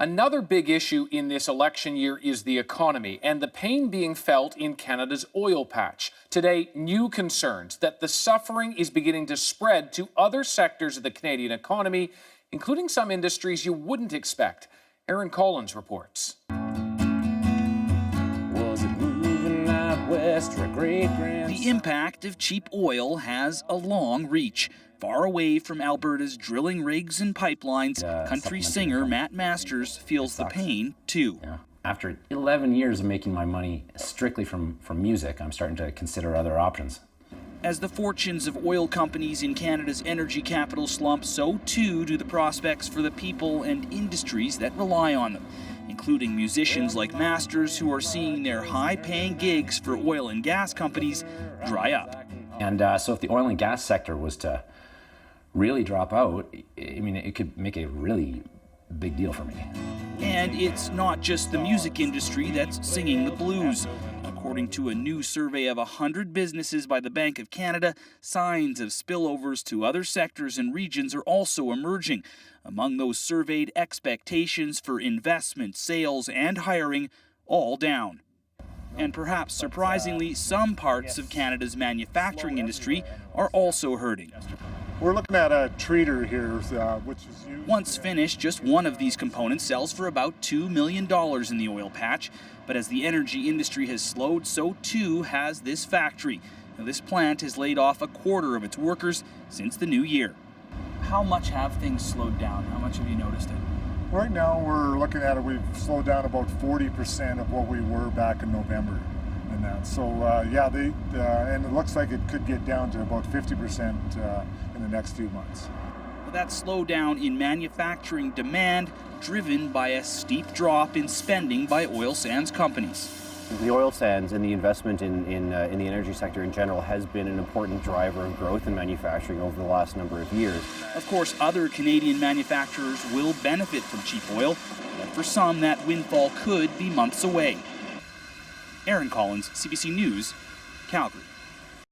Another big issue in this election year is the economy and the pain being felt in Canada's oil patch. Today, new concerns that the suffering is beginning to spread to other sectors of the Canadian economy, including some industries you wouldn't expect. Aaron Collins reports. The impact of cheap oil has a long reach. Far away from Alberta's drilling rigs and pipelines, country singer Matt Masters feels the pain too. Yeah. After 11 years of making my money strictly from music, I'm starting to consider other options. As the fortunes of oil companies in Canada's energy capital slump, so too do the prospects for the people and industries that rely on them, including musicians like Masters, who are seeing their high-paying gigs for oil and gas companies dry up. And so if the oil and gas sector was to really drop out, I mean, it could make a really big deal for me. And it's not just the music industry that's singing the blues. According to a new survey of 100 businesses by the Bank of Canada, signs of spillovers to other sectors and regions are also emerging. Among those surveyed, expectations for investment, sales, and hiring all down. And perhaps surprisingly, some parts of Canada's manufacturing industry are also hurting. We're looking at a treater here, which is used. Once finished, just one of these components sells for about $2 million in the oil patch. But as the energy industry has slowed, so too has this factory. Now, this plant has laid off a quarter of its workers since the new year. How much have things slowed down? How much have you noticed it? Right now, we're looking at it. We've slowed down about 40% of what we were back in November, and that. So and it looks like it could get down to about 50% in the next few months. Well, that slowdown in manufacturing demand, driven by a steep drop in spending by oil sands companies. The oil sands and the investment in the energy sector in general has been an important driver of growth in manufacturing over the last number of years. Of course, other Canadian manufacturers will benefit from cheap oil, but for some, that windfall could be months away. Aaron Collins, CBC News, Calgary.